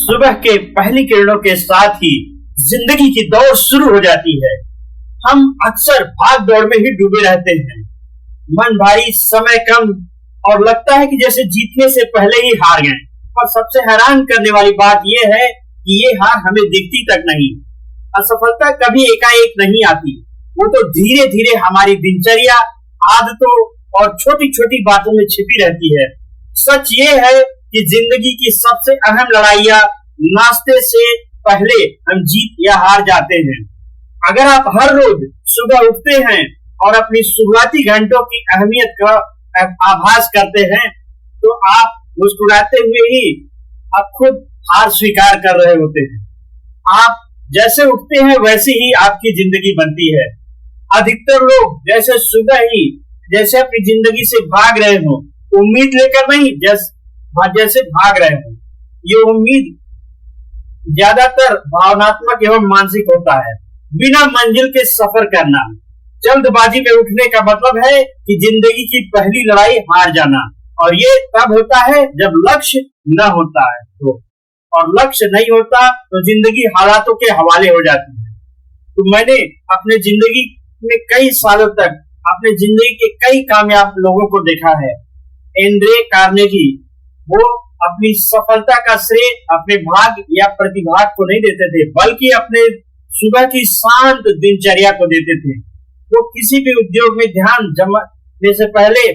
सुबह के पहली किरणों के साथ ही जिंदगी की दौड़ शुरू हो जाती है। हम अक्सर भाग दौड़ में ही डूबे रहते हैं। मन भारी, समय कम और लगता है कि जैसे जीतने से पहले ही हार गए। और सबसे हैरान करने वाली बात यह है कि ये हार हमें दिखती तक नहीं। असफलता कभी एकाएक नहीं आती, वो तो धीरे धीरे हमारी दिनचर्या, आदतों और छोटी छोटी बातों में छिपी रहती है। सच ये है कि जिंदगी की सबसे अहम लड़ाइयाँ नाश्ते से पहले हम जीत या हार जाते हैं। अगर आप हर रोज सुबह उठते हैं और अपनी शुरुआती घंटों की अहमियत का आभास करते हैं, तो आप मुस्कुराते हुए ही अब खुद हार स्वीकार कर रहे होते हैं। आप जैसे उठते हैं वैसे ही आपकी जिंदगी बनती है। अधिकतर लोग जैसे सुबह ही जैसे अपनी जिंदगी से भाग रहे हो, उम्मीद लेकर नहीं, जैसे भाग रहे हो। ये उम्मीद ज्यादातर भावनात्मक एवं मानसिक होता है। बिना मंजिल के सफर करना, जल्दबाजी में उठने का मतलब है कि जिंदगी की पहली लड़ाई हार जाना। और ये तब होता है जब लक्ष्य न होता है और लक्ष्य नहीं होता तो जिंदगी हालातों के हवाले हो जाती है। तो मैंने अपने जिंदगी में कई सालों तक अपने जिंदगी के कई कामयाब लोगों को देखा है। एंड्रे कार्नेगी, वो अपनी सफलता का श्रेय अपने भाग या प्रतिभाग को नहीं देते थे, बल्कि अपने सुबह की शांत दिनचर्या को देते थे। वो किसी भी उद्योग में ध्यान जमाने से पहले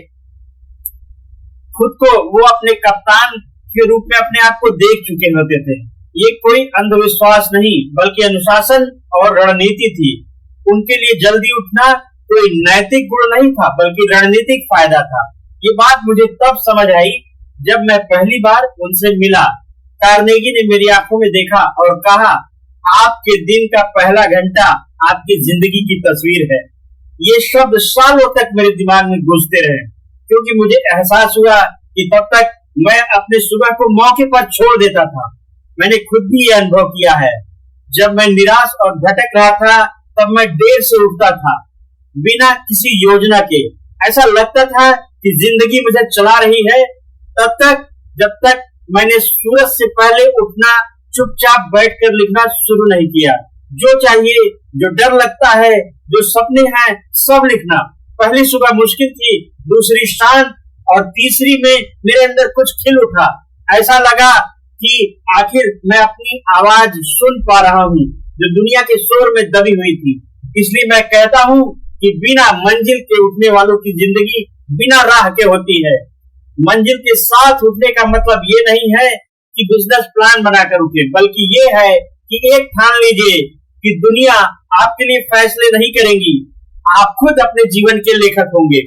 खुद को वो अपने कप्तान के रूप में अपने आप को देख चुके होते थे। ये कोई अंधविश्वास नहीं, बल्कि अनुशासन और रणनीति थी। उनके लिए जल्दी उठना कोई नैतिक गुण नहीं था, बल्कि रणनीतिक फायदा था। ये बात मुझे तब समझ आई जब मैं पहली बार उनसे मिला। कार्नेगी ने मेरी आंखों में देखा और कहा, आपके दिन का पहला घंटा आपकी जिंदगी की तस्वीर है। ये शब्द सालों तक मेरे दिमाग में गूंजते रहे, क्योंकि मुझे एहसास हुआ कि तब तक मैं अपने सुबह को मौके पर छोड़ देता था। मैंने खुद भी ये अनुभव किया है। जब मैं निराश और भटक रहा था, तब मैं देर से उठता था, बिना किसी योजना के। ऐसा लगता था कि जिंदगी मुझे चला रही है, तब तक जब तक मैंने सूरज से पहले उठना, चुपचाप बैठकर लिखना शुरू नहीं किया। जो चाहिए, जो डर लगता है, जो सपने हैं, सब लिखना। पहली सुबह मुश्किल थी, दूसरी शांत और तीसरी में मेरे अंदर कुछ खिल उठा। ऐसा लगा कि आखिर मैं अपनी आवाज सुन पा रहा हूँ, जो दुनिया के शोर में दबी हुई थी। इसलिए मैं कहता हूँ कि बिना मंजिल के उठने वालों की जिंदगी बिना राह के होती है। मंजिल के साथ उठने का मतलब ये नहीं है कि बिजनेस प्लान बनाकर उठे, बल्कि ये है कि एक ठान लीजिए कि दुनिया आपके लिए फैसले नहीं करेंगी, आप खुद अपने जीवन के लेखक होंगे।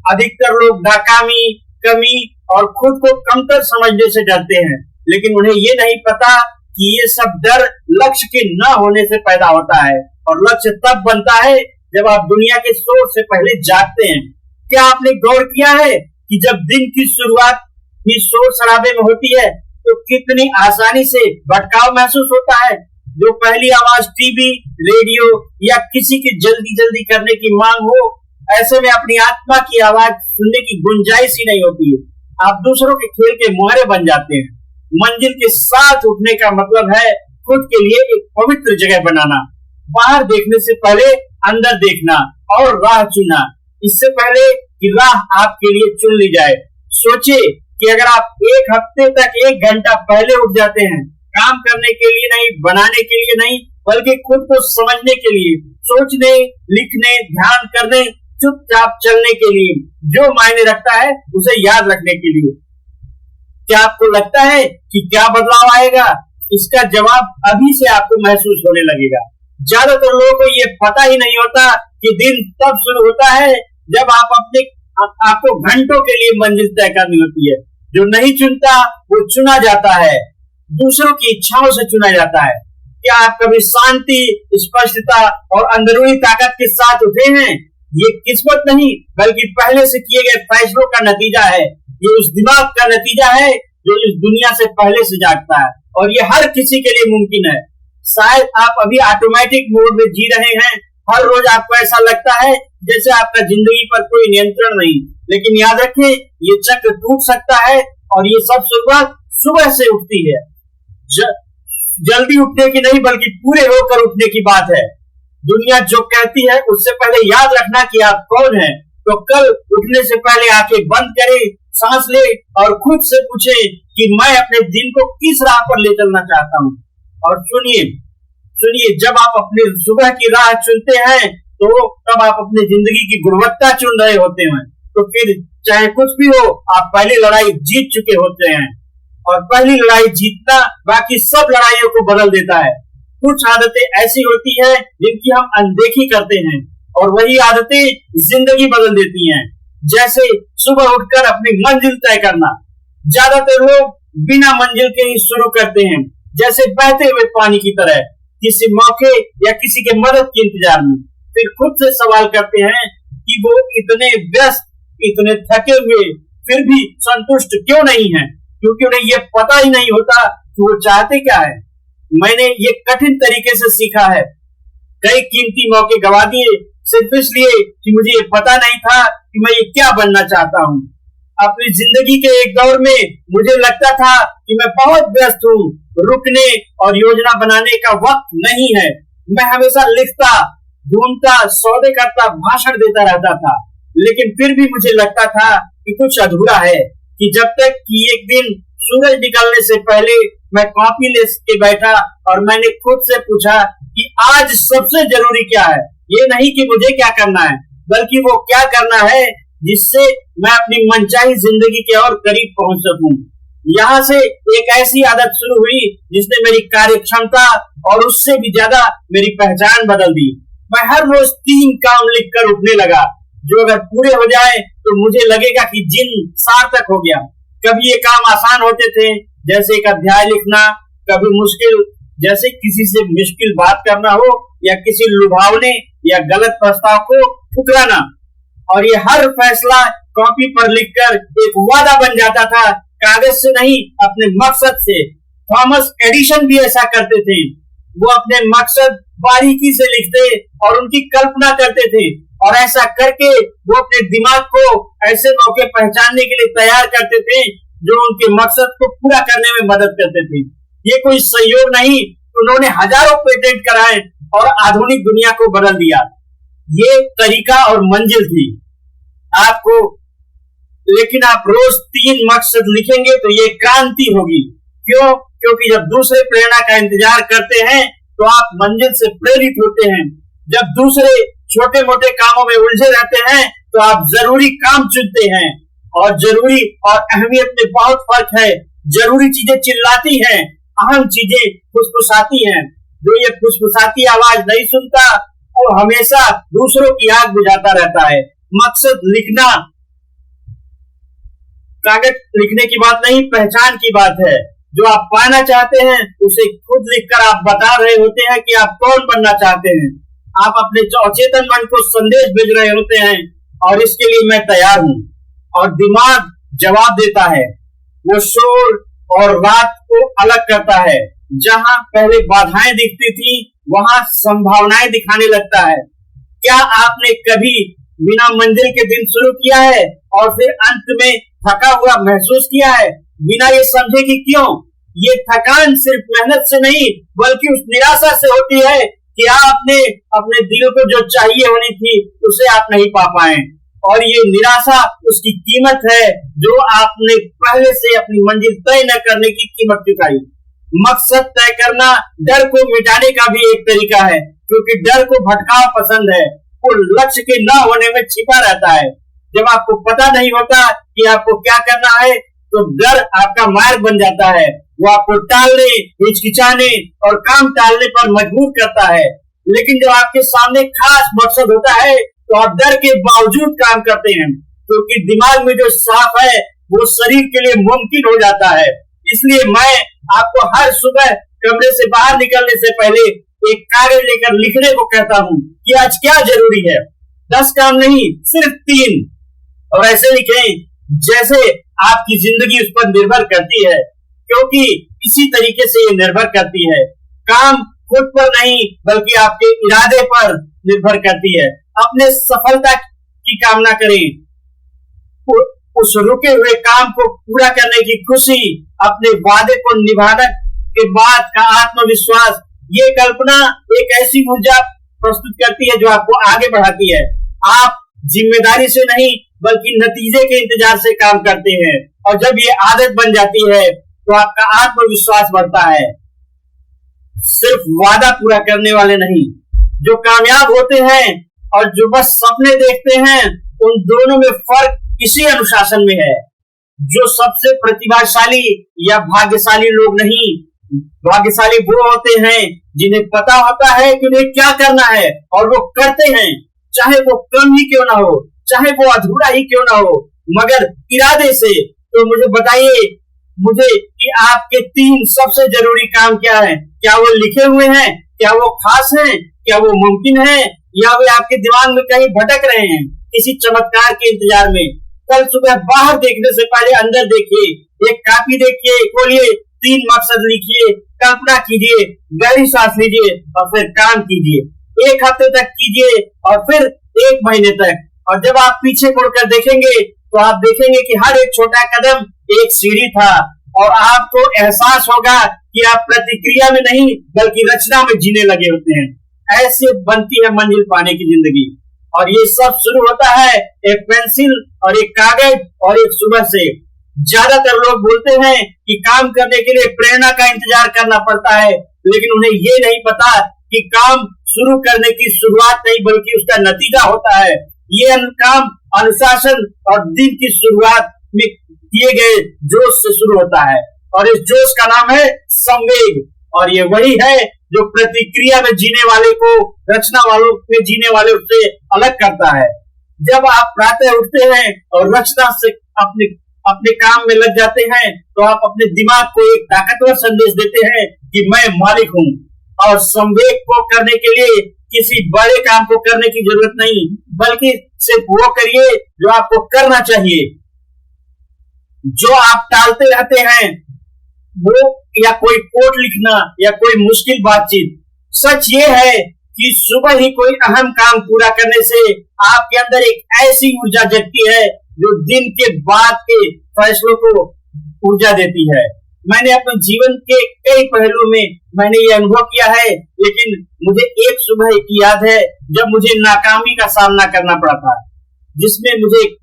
अधिकतर लोग नाकामी, कमी और खुद को कमतर समझने से डरते हैं, लेकिन उन्हें ये नहीं पता कि ये सब डर लक्ष्य के न होने से पैदा होता है। और लक्ष्य तब बनता है जब आप दुनिया के शोर से पहले जागते हैं। क्या आपने गौर किया है कि जब दिन की शुरुआत ही शोर शराबे में होती है, तो कितनी आसानी से भटकाव महसूस होता है। जो पहली आवाज टीवी, रेडियो या किसी की जल्दी जल्दी करने की मांग हो, ऐसे में अपनी आत्मा की आवाज सुनने की गुंजाइश ही नहीं होती है। आप दूसरों के खेल के मुहारे बन जाते हैं। मंजिल के साथ उठने का मतलब है खुद के लिए एक पवित्र जगह बनाना, बाहर देखने से पहले अंदर देखना और राह चुनना, इससे पहले कि राह आपके लिए चुन ली जाए। सोचिए कि अगर आप एक हफ्ते तक 1 घंटा पहले उठ जाते हैं, काम करने के लिए नहीं, बनाने के लिए नहीं, बल्कि खुद को समझने के लिए, सोचने, लिखने, ध्यान करने, चुपचाप चलने के लिए, जो मायने रखता है उसे याद रखने के लिए, क्या आपको लगता है कि क्या बदलाव आएगा? इसका जवाब अभी से आपको महसूस होने लगेगा। ज्यादातर लोगों को ये पता ही नहीं होता कि दिन तब शुरू होता है जब आपको घंटों के लिए मंजिल तय करनी होती है। जो नहीं चुनता वो चुना जाता है, दूसरों की इच्छाओं से चुना जाता है। क्या आप कभी शांति, स्पष्टता और अंदरूनी ताकत के साथ उठे हैं? ये किस्मत नहीं, बल्कि पहले से किए गए फैसलों का नतीजा है। ये उस दिमाग का नतीजा है जो इस दुनिया से पहले से जागता है, और ये हर किसी के लिए मुमकिन है। शायद आप अभी ऑटोमेटिक मोड में जी रहे हैं। हर रोज आपको ऐसा लगता है जैसे आपका जिंदगी पर कोई नियंत्रण नहीं, लेकिन याद रखें, ये चक्र टूट सकता है और ये सब शुरुआत सुबह से उठती है। जल्दी उठने की नहीं बल्कि पूरे होकर उठने की बात है। दुनिया जो कहती है उससे पहले याद रखना कि आप कौन हैं। तो कल उठने से पहले आंखें बंद करें, सांस ले और खुद से पूछे कि मैं अपने दिन को किस राह पर ले चलना चाहता हूँ। और सुनिए सुनिए, जब आप अपनी सुबह की राह चुनते हैं तो तब आप अपनी जिंदगी की गुणवत्ता चुन रहे होते हैं। तो फिर चाहे कुछ भी हो, आप पहली लड़ाई जीत चुके होते हैं। और पहली लड़ाई जीतना बाकी सब लड़ाइयों को बदल देता है। कुछ आदतें ऐसी होती हैं जिनकी हम अनदेखी करते हैं और वही आदतें जिंदगी बदल देती हैं। जैसे सुबह उठकर अपनी मंजिल तय करना। ज्यादातर लोग बिना मंजिल के ही शुरू करते हैं, जैसे बहते हुए पानी की तरह, किसी मौके या किसी के मदद के इंतजार में। फिर खुद से सवाल करते हैं कि वो इतने व्यस्त, इतने थके हुए फिर भी संतुष्ट क्यों नहीं है, क्योंकि उन्हें ये पता ही नहीं होता कि वो चाहते क्या है। मैंने ये कठिन तरीके से सीखा है। कई कीमती मौके गवा दिए सिर्फ इसलिए कि मुझे ये पता नहीं था कि मैं ये क्या बनना चाहता हूँ। अपनी जिंदगी के एक दौर में मुझे लगता था कि मैं बहुत व्यस्त हूँ, रुकने और योजना बनाने का वक्त नहीं है। मैं हमेशा लिखता, ढूंढता, सौदे करता, भाषण देता रहता था, लेकिन फिर भी मुझे लगता था कि कुछ अधूरा है। कि जब तक कि एक दिन सूरज निकलने से पहले मैं कॉपी लेके बैठा और मैंने खुद से पूछा कि आज सबसे जरूरी क्या है। ये नहीं कि मुझे क्या करना है, बल्कि वो क्या करना है जिससे मैं अपनी मनचाही जिंदगी के और करीब पहुंच सकूं। यहाँ से एक ऐसी आदत शुरू हुई जिसने मेरी कार्य क्षमता और उससे भी ज्यादा मेरी पहचान बदल दी। मैं हर रोज 3 काम लिखकर उठने लगा, जो अगर पूरे हो जाए तो मुझे लगेगा कि दिन सार्थक हो गया। कभी ये काम आसान होते थे, जैसे एक अध्याय लिखना, कभी मुश्किल, जैसे किसी से मुश्किल बात करना हो या किसी लुभावने या गलत प्रस्ताव को ठुकराना। और ये हर फैसला कॉपी पर लिखकर एक वादा बन जाता था, कागज से नहीं, अपने मकसद से। थॉमस एडिसन भी ऐसा करते थे। वो अपने मकसद बारीकी से लिखते और उनकी कल्पना करते थे, और ऐसा करके वो अपने दिमाग को ऐसे मौके पहचानने के लिए तैयार करते थे जो उनके मकसद को पूरा करने में मदद करते थे। ये कोई संयोग नहीं, उन्होंने हजारों पेटेंट कराए और आधुनिक दुनिया को बदल दिया। ये तरीका और मंजिल थी आपको। लेकिन आप रोज 3 मकसद लिखेंगे तो ये क्रांति होगी। क्यों? क्योंकि जब दूसरे प्रेरणा का इंतजार करते हैं तो आप मंजिल से प्रेरित होते हैं। जब दूसरे छोटे मोटे कामों में उलझे रहते हैं तो आप जरूरी काम चुनते हैं। और जरूरी और अहमियत में बहुत फर्क है। जरूरी चीजें चिल्लाती हैं, अहम चीजें फुसफुसाती हैं। जो ये फुसफुसाती आवाज नहीं सुनता वो हमेशा दूसरों की आग बुझाता रहता है। मकसद लिखना कागज लिखने की बात नहीं, पहचान की बात है। जो आप पाना चाहते हैं उसे खुद लिखकर आप बता रहे होते हैं कि आप कौन बनना चाहते हैं। आप अपने अचेतन मन को संदेश भेज रहे होते हैं और इसके लिए मैं तैयार हूँ। और दिमाग जवाब देता है। वो शोर और रात को अलग करता है। जहां पहले बाधाएं दिखती थी वहां संभावनाएं दिखाने लगता है। क्या आपने कभी बिना मंजिल के दिन शुरू किया है और फिर अंत में थका हुआ महसूस किया है, बिना ये समझे कि क्यों? ये थकान सिर्फ मेहनत से नहीं बल्कि उस निराशा से होती है कि आपने अपने दिल को जो चाहिए होनी थी उसे आप नहीं पा पाए। और ये निराशा उसकी कीमत है जो आपने पहले से अपनी मंजिल तय न करने की कीमत चुकाई। मकसद तय करना डर को मिटाने का भी एक तरीका है, क्योंकि डर को भटकाव पसंद है। वो लक्ष्य के न होने में छिपा रहता है। जब आपको पता नहीं होता कि आपको क्या करना है तो डर आपका मार्ग बन जाता है। वो आपको टालने, हिचकिचाने और काम टालने पर मजबूर करता है। लेकिन जब आपके सामने खास मकसद होता है तो आप डर के बावजूद काम करते हैं, क्योंकि दिमाग में जो साफ है वो शरीर के लिए मुमकिन हो जाता है। इसलिए मैं आपको हर सुबह कमरे से बाहर निकलने से पहले एक कागज लेकर लिखने को कहता हूँ कि आज क्या जरूरी है। 10 काम नहीं, सिर्फ 3। और ऐसे लिखें जैसे आपकी जिंदगी उस पर निर्भर करती है, क्योंकि इसी तरीके से ये निर्भर करती है। काम खुद पर नहीं बल्कि आपके इरादे पर निर्भर करती है। अपने सफलता की कामना करें, उस रुके हुए काम को पूरा करने की खुशी, अपने वादे को निभाने के बाद का आत्मविश्वास, ये कल्पना एक ऐसी ऊर्जा प्रस्तुत करती है जो आपको आगे बढ़ाती है। आप जिम्मेदारी से नहीं बल्कि नतीजे के इंतजार से काम करते हैं, और जब ये आदत बन जाती है तो आपका आत्मविश्वास बढ़ता है। सिर्फ वादा पूरा करने वाले नहीं, जो कामयाब होते हैं और जो बस सपने देखते हैं, उन दोनों में फर्क इसी अनुशासन में है। जो सबसे प्रतिभाशाली या भाग्यशाली लोग नहीं, भाग्यशाली वो होते हैं जिन्हें पता होता है कि उन्हें क्या करना है और वो करते हैं, चाहे वो कम ही क्यों ना हो, चाहे वो अधूरा ही क्यों ना हो, मगर इरादे से। तो मुझे बताइए कि आपके 3 सबसे जरूरी काम क्या है? क्या वो लिखे हुए हैं? क्या वो खास हैं? क्या वो मुमकिन है? या वे आपके दिमाग में कहीं भटक रहे हैं किसी चमत्कार के इंतजार में? कल सुबह बाहर देखने से पहले अंदर देखिए, एक कापी देखिए, खोलिए, 3 मकसद लिखिए, कल्पना कीजिए, गहरी सांस लीजिए और फिर काम कीजिए। 1 हफ्ते तक कीजिए और फिर 1 महीने तक, और जब आप पीछे मुड़कर देखेंगे तो आप देखेंगे कि हर एक छोटा कदम एक सीढ़ी था, और आपको एहसास होगा कि आप प्रतिक्रिया में नहीं बल्कि रचना में जीने लगे होते हैं। ऐसे बनती है मंजिल पाने की जिंदगी, और ये सब शुरू होता है एक पेंसिल और एक कागज और एक सुबह से। ज्यादातर लोग बोलते हैं कि काम करने के लिए प्रेरणा का इंतजार करना पड़ता है, लेकिन उन्हें ये नहीं पता कि काम शुरू करने की शुरुआत नहीं बल्कि उसका नतीजा होता है। ये काम अनुशासन और दिन की शुरुआत में किए गए जोश से शुरू होता है, और इस जोश का नाम है संवेग, और ये वही है जो प्रतिक्रिया में जीने वाले को रचना वालों में जीने वाले से अलग करता है। जब आप प्रातः उठते हैं और रचना से अपने काम में लग जाते हैं, तो आप अपने दिमाग को एक ताकतवर संदेश देते हैं कि मैं मालिक हूँ। और संवेग को करने के लिए किसी बड़े काम को करने की जरूरत नहीं, बल्कि सिर्फ वो करिए जो आपको करना चाहिए। जो आप टालते रहते हैं, वो या कोई कोट लिखना या कोई मुश्किल बातचीत, सच ये है कि सुबह ही कोई अहम काम पूरा करने से आपके अंदर एक ऐसी ऊर्जा जगती है जो दिन के बाद के फैसलों को ऊर्जा देती है। मैंने अपने जीवन के कई पहलुओं में मैंने ये अनुभव किया है, लेकिन मुझे एक सुबह की याद है जब मुझे नाकामी का सामना करना पड़ा था, जिसमें मुझे एक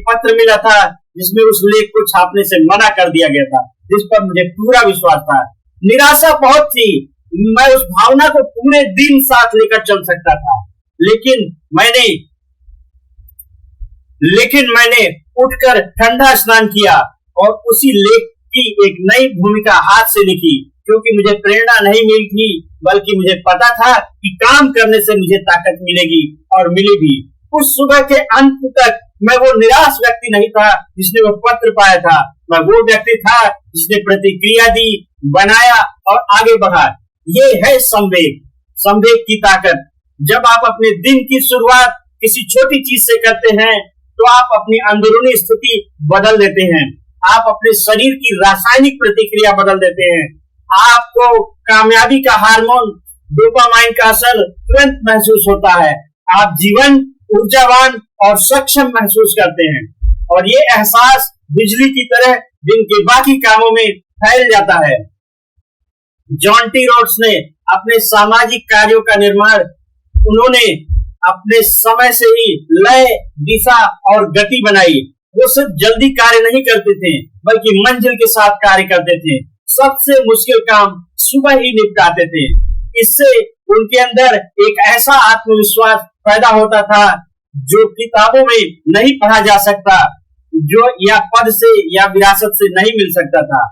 पत्र मिला था जिसमें उस लेख को छापने से मना कर दिया गया था, जिस पर मुझे पूरा विश्वास था। निराशा बहुत थी, मैं उस भावना को पूरे दिन साथ लेकर चल सकता था, लेकिन मैंने उठकर ठंडा स्नान किया और उसी लेख की एक नई भूमिका हाथ से लिखी, क्योंकि मुझे प्रेरणा नहीं मिली थी, बल्कि मुझे पता था कि काम करने से मुझे ताकत मिलेगी, और मिली भी। उस सुबह के अंत तक मैं वो निराश व्यक्ति नहीं था जिसने वो पत्र पाया था, मैं वो व्यक्ति था जिसने प्रतिक्रिया दी, बनाया और आगे बढ़ा। ये है संवेग की ताकत। जब आप अपने दिन की शुरुआत किसी छोटी चीज से करते हैं, तो आप अपनी अंदरूनी स्थिति बदल देते हैं, आप अपने शरीर की रासायनिक प्रतिक्रिया बदल देते हैं। आपको कामयाबी का हार्मोन डोपामाइन का असर तुरंत महसूस होता है, आप जीवन ऊर्जावान और सक्षम महसूस करते हैं, और ये एहसास बिजली की तरह दिन के बाकी कामों में फैल जाता है। जॉन टी रोड्स ने अपने सामाजिक कार्यों का निर्माण उन्होंने अपने समय से ही लय, दिशा और गति बनाई। वो सिर्फ जल्दी कार्य नहीं करते थे, बल्कि मंजिल के साथ कार्य करते थे। सबसे मुश्किल काम सुबह ही निपटाते थे। इससे उनके अंदर एक ऐसा आत्मविश्वास पैदा होता था जो किताबों में नहीं पढ़ा जा सकता, जो या पद से या विरासत से नहीं मिल सकता था।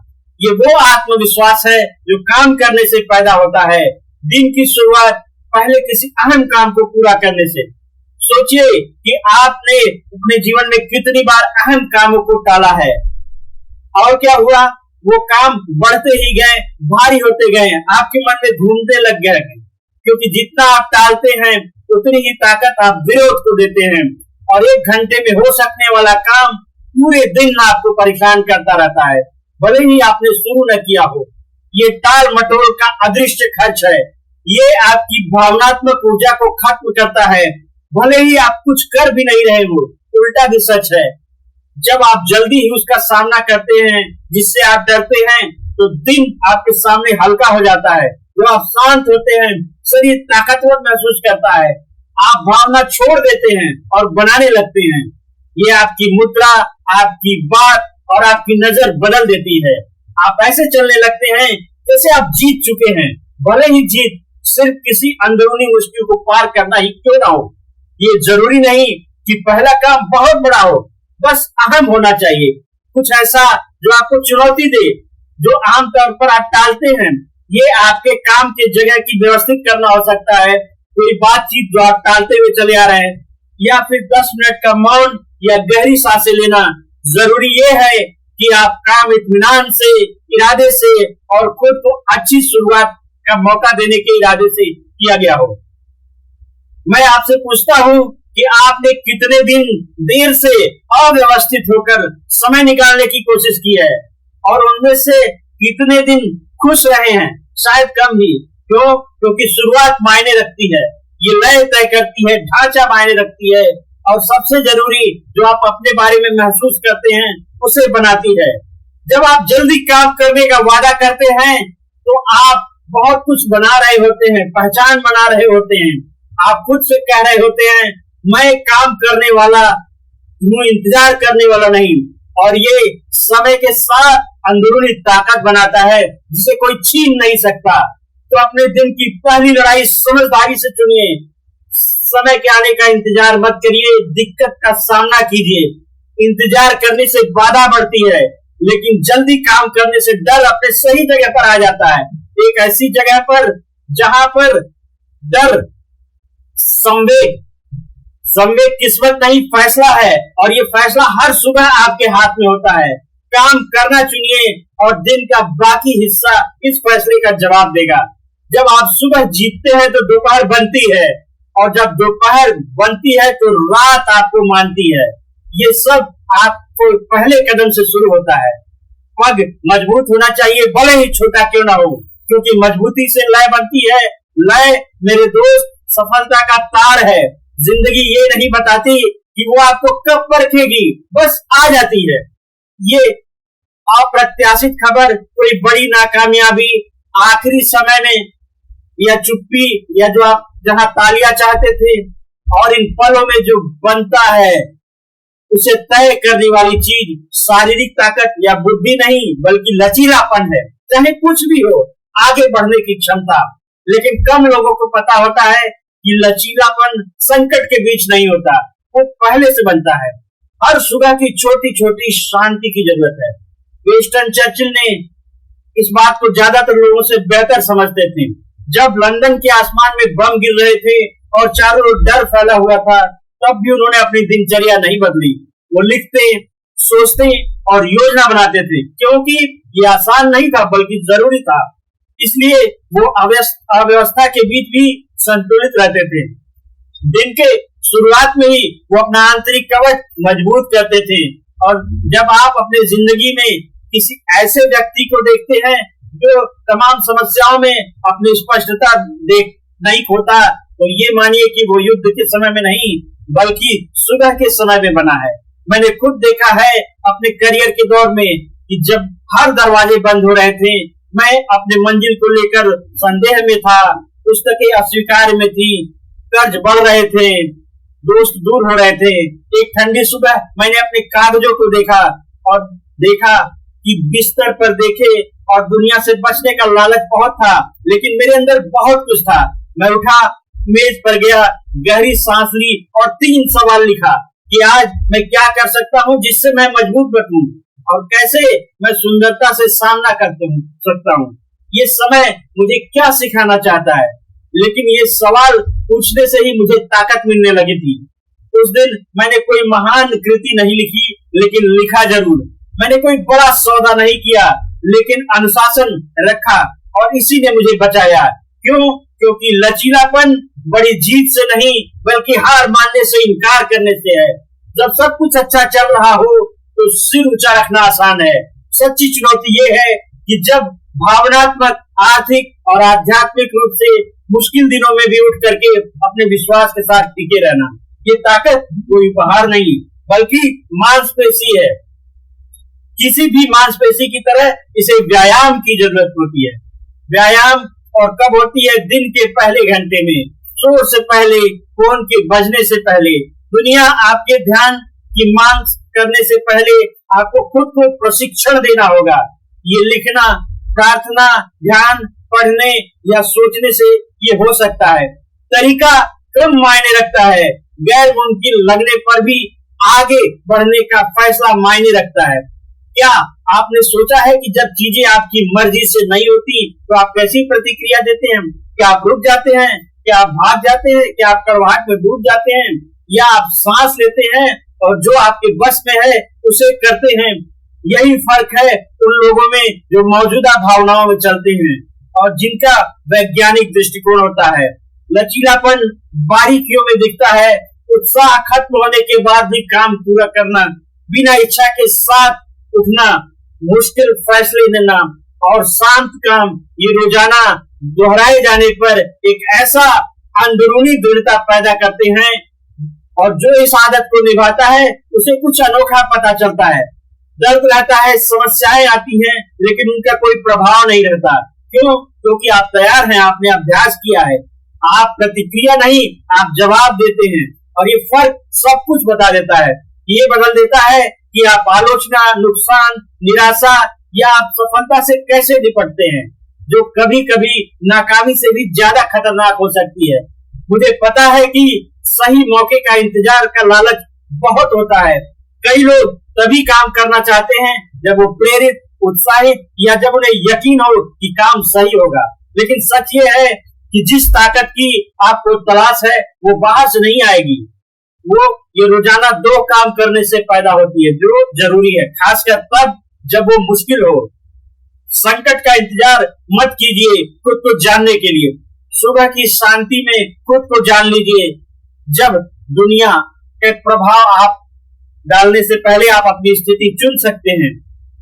ये वो आत्मविश्वास है जो काम करने से पैदा होता है, दिन की शुरुआत पहले किसी अहम काम को पूरा करने से। सोचिए कि आपने अपने जीवन में कितनी बार अहम कामों को टाला है, और क्या हुआ? वो काम बढ़ते ही गए, भारी होते गए, आपके मन में घूमने लग गए, क्योंकि जितना आप टालते हैं उतनी ही ताकत आप विरोध को देते हैं, और 1 घंटे में हो सकने वाला काम पूरे दिन आपको परेशान करता रहता है, भले ही आपने शुरू न किया हो। ये टाल मटोल का अदृश्य खर्च है। ये आपकी भावनात्मक ऊर्जा को खत्म करता है, भले ही आप कुछ कर भी नहीं रहे हो। उल्टा भी सच है। जब आप जल्दी ही उसका सामना करते हैं जिससे आप डरते हैं, तो दिन आपके सामने हल्का हो जाता है। जब आप शांत होते हैं, शरीर ताकतवर महसूस करता है, आप भावना छोड़ देते हैं और बनाने लगते हैं। ये आपकी मुद्रा, आपकी बात और आपकी नजर बदल देती है। आप ऐसे चलने लगते हैं जैसे आप जीत चुके हैं, भले ही जीत सिर्फ किसी अंदरूनी मुश्किल को पार करना ही क्यों ना हो। ये जरूरी नहीं कि पहला काम बहुत बड़ा हो, बस अहम होना चाहिए। कुछ ऐसा जो आपको चुनौती दे, जो आमतौर पर आप टालते हैं। ये आपके काम के जगह की व्यवस्थित करना हो सकता है, कोई बातचीत जो आप टालते हुए चले आ रहे हैं, या फिर 10 मिनट का मौन या गहरी सांसें लेना। जरूरी ये है कि आप काम इत्मीनान से, इरादे से और खुद को अच्छी शुरुआत का मौका देने के इरादे से किया गया हो। मैं आपसे पूछता हूं कि आपने कितने दिन देर से अव्यवस्थित होकर समय निकालने की कोशिश की है, और उनमें से कितने दिन खुश रहे हैं? शायद कम ही। क्यों? क्योंकि शुरुआत मायने रखती है, ये लय तय करती है, ढांचा मायने रखती है, और सबसे जरूरी जो आप अपने बारे में महसूस करते हैं उसे बनाती है। जब आप जल्दी काम करने का वादा करते हैं तो आप बहुत कुछ बना रहे होते हैं, पहचान बना रहे होते हैं। आप खुद से कह रहे होते हैं, मैं काम करने वाला हूँ, इंतजार करने वाला नहीं। और ये समय के साथ अंदरूनी ताकत बनाता है जिसे कोई छीन नहीं सकता। तो अपने दिन की पहली लड़ाई समझदारी से चुनिए। समय के आने का इंतजार मत करिए, दिक्कत का सामना कीजिए। इंतजार करने से बाधा बढ़ती है, लेकिन जल्दी काम करने से डर अपने सही जगह पर आ जाता है। एक ऐसी जगह पर जहां पर डर संवेग किस्मत नहीं, फैसला है, और ये फैसला हर सुबह आपके हाथ में होता है। काम करना चुनिए और दिन का बाकी हिस्सा इस फैसले का जवाब देगा। जब आप सुबह जीतते हैं तो दोपहर बनती है, और जब दोपहर बनती है तो रात आपको मानती है। ये सब आपको पहले कदम से शुरू होता है। पग मजबूत होना चाहिए, भले ही छोटा क्यों ना हो, क्योंकि मजबूती से लय बनती है। लय, मेरे दोस्त, सफलता का तार है। जिंदगी ये नहीं बताती कि वो आपको कब परखेगी, बस आ जाती है। ये अप्रत्याशित खबर, कोई बड़ी नाकामयाबी, आखिरी समय में, या चुप्पी, या जो आप जहां तालियां चाहते थे, और इन पलों में जो बनता है उसे तय करने वाली चीज शारीरिक ताकत या बुद्धि नहीं, बल्कि लचीलापन है। चाहे कुछ भी हो, आगे बढ़ने की क्षमता। लेकिन कम लोगों को पता होता है कि लचीलापन संकट के बीच नहीं होता, वो पहले से बनता है। हर सुबह की छोटी छोटी शांति की जरूरत है। विंस्टन चर्चिल ने इस बात को ज्यादातर लोगों से बेहतर समझते थे। जब लंदन के आसमान में बम गिर रहे थे और चारों ओर डर फैला हुआ था, तब भी उन्होंने अपनी दिनचर्या नहीं बदली। वो लिखते, सोचते और योजना बनाते थे, क्योंकि ये आसान नहीं था बल्कि जरूरी था। इसलिए वो अव्यवस्था के बीच भी संतुलित रहते थे। दिन के शुरुआत में ही वो अपना आंतरिक कवच मजबूत करते थे। और जब आप अपने जिंदगी में किसी ऐसे व्यक्ति को देखते हैं जो तमाम समस्याओं में अपनी स्पष्टता देख नहीं खोता, तो ये मानिए कि वो युद्ध के समय में नहीं, बल्कि सुबह के समय में बना है। मैंने खुद देखा है अपने करियर के दौर में कि जब हर दरवाजे बंद हो रहे थे, मैं अपने मंजिल को लेकर संदेह में था, पुस्तकें अस्वीकार में थी, कर्ज बढ़ रहे थे, दोस्त दूर हो रहे थे। एक ठंडी सुबह मैंने अपने कागजों को देखा और देखा कि बिस्तर पर देखे और दुनिया से बचने का लालच बहुत था, लेकिन मेरे अंदर बहुत कुछ था। मैं उठा, मेज पर गया, गहरी सांस ली और 3 सवाल लिखा कि आज मैं क्या कर सकता हूँ जिससे मैं मजबूत बनूं, और कैसे मैं सुंदरता से सामना कर सकता हूँ। ये समय मुझे क्या सिखाना चाहता है। लेकिन ये सवाल पूछने से ही मुझे ताकत मिलने लगी थी। उस दिन मैंने कोई महान कृति नहीं लिखी, लेकिन लिखा जरूर। मैंने कोई बड़ा सौदा नहीं किया, लेकिन अनुशासन रखा, और इसी ने मुझे बचाया। क्यों? क्योंकि लचीलापन बड़ी जीत से नहीं, बल्कि हार मानने से इनकार करने से है। जब सब कुछ अच्छा चल रहा हो तो सिर ऊंचा रखना आसान है। सच्ची चुनौती ये है कि जब भावनात्मक, आर्थिक और आध्यात्मिक रूप से मुश्किल दिनों में भी उठ करके अपने विश्वास के साथ टिके रहना। ये ताकत कोई उपहार नहीं, बल्कि मांसपेशी है। किसी भी मांसपेशी की तरह इसे व्यायाम की जरूरत होती है। व्यायाम और कब होती है? दिन के पहले घंटे में, शोर से पहले, फोन के बजने से पहले। दुनिया आपके ध्यान की मांग करने से पहले आपको खुद को प्रशिक्षण देना होगा। ये लिखना, प्रार्थना, ध्यान, पढ़ने या सोचने से ये हो सकता है। तरीका कम मायने रखता है, गैर मुमकिन लगने पर भी आगे बढ़ने का फैसला मायने रखता है। क्या आपने सोचा है कि जब चीजें आपकी मर्जी से नहीं होती तो आप कैसी प्रतिक्रिया देते हैं? क्या आप रुक जाते हैं? क्या आप भाग जाते हैं? क्या आप कड़वाहट में डूब जाते हैं? या आप सांस लेते हैं और जो आपके बस में है उसे करते हैं? यही फर्क है उन लोगों में जो मौजूदा भावनाओं में चलते हैं और जिनका वैज्ञानिक दृष्टिकोण होता है। लचीलापन बारीकियों में दिखता है, उत्साह खत्म होने के बाद भी काम पूरा करना, बिना इच्छा के साथ उठना, मुश्किल फैसले लेना और शांत काम, ये रोजाना दोहराए जाने पर एक ऐसा अंदरूनी दृढ़ता पैदा करते हैं और जो इस आदत को निभाता है उसे कुछ अनोखा पता चलता है। दर्द रहता है, समस्याएं आती हैं, लेकिन उनका कोई प्रभाव नहीं रहता। क्यों? क्योंकि आप तैयार हैं, आपने अभ्यास किया है। आप प्रतिक्रिया नहीं, आप जवाब देते हैं और ये फर्क सब कुछ बता देता है। ये बदल देता है कि आप आलोचना, नुकसान, निराशा या आप सफलता से कैसे निपटते हैं, जो कभी कभी नाकामी से भी ज्यादा खतरनाक हो सकती है। मुझे पता है कि सही मौके का इंतजार का लालच बहुत होता है। कई लोग तभी काम करना चाहते हैं जब वो प्रेरित, उत्साहित या जब उन्हें यकीन हो कि काम सही होगा। लेकिन सच ये है कि जिस ताकत की आपको तलाश है वो बाहर से नहीं आएगी। वो ये रोजाना 2 काम करने से पैदा होती है जो जरूरी है, खासकर तब जब वो मुश्किल हो। संकट का इंतजार मत कीजिए खुद को जानने के लिए। सुबह की शांति में खुद को जान लीजिए। जब दुनिया के प्रभाव आप डालने से पहले आप अपनी स्थिति चुन सकते हैं।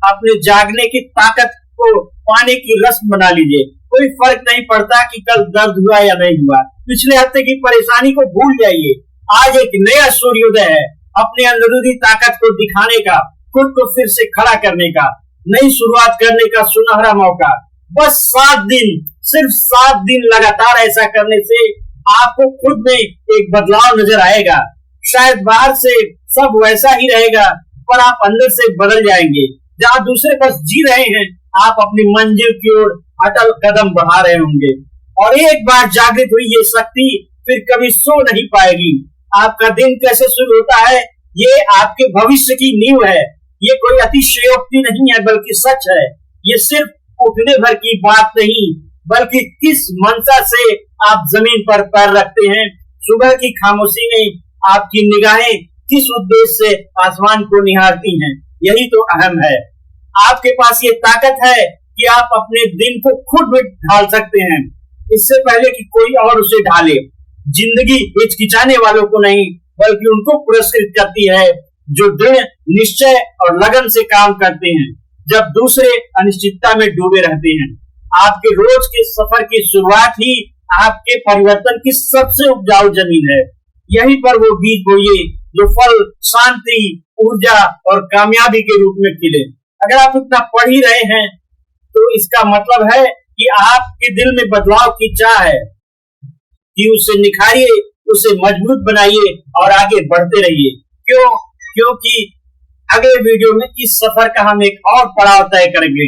अपने जागने की ताकत को पाने की रस्म बना लीजिए। कोई फर्क नहीं पड़ता कि कल दर्द हुआ या नहीं हुआ। पिछले हफ्ते की परेशानी को भूल जाइए। आज एक नया सूर्योदय है, अपने अंदरूनी ताकत को दिखाने का, खुद को फिर से खड़ा करने का, नई शुरुआत करने का सुनहरा मौका। बस 7 दिन, सिर्फ 7 दिन लगातार ऐसा करने से आपको खुद में एक बदलाव नजर आएगा। शायद बाहर से सब वैसा ही रहेगा, पर आप अंदर से बदल जाएंगे। जहाँ दूसरे बस जी रहे हैं, आप अपनी मंजिल की ओर अटल कदम बढ़ा रहे होंगे। और एक बार जागृत हुई ये शक्ति फिर कभी सो नहीं पाएगी। आपका दिन कैसे शुरू होता है, ये आपके भविष्य की नींव है। ये कोई अतिशयोक्ति नहीं है, बल्कि सच है। ये सिर्फ उठने भर की बात नहीं, बल्कि किस मंशा से आप जमीन पर पैर रखते हैं। सुबह की खामोशी में आपकी निगाहें किस उद्देश्य से आसमान को निहारती हैं, यही तो अहम है। आपके पास ये ताकत है कि आप अपने दिन को खुद भी ढाल सकते हैं, इससे पहले कि कोई और उसे ढाले। जिंदगी हिचकिचाने वालों को नहीं, बल्कि उनको पुरस्कृत करती है जो दृढ़ निश्चय और लगन से काम करते हैं, जब दूसरे अनिश्चितता में डूबे रहते हैं। आपके रोज के सफर की शुरुआत ही आपके परिवर्तन की सबसे उपजाऊ जमीन है। यहीं पर वो बीज बोइए जो फल शांति, ऊर्जा और कामयाबी के रूप में खिले। अगर आप इतना पढ़ ही रहे हैं तो इसका मतलब है कि आपके दिल में बदलाव की चाह है, कि उसे निखारिए, उसे मजबूत बनाइए और आगे बढ़ते रहिए। क्यों? क्योंकि अगले वीडियो में इस सफर का हम एक और पड़ाव तय करेंगे।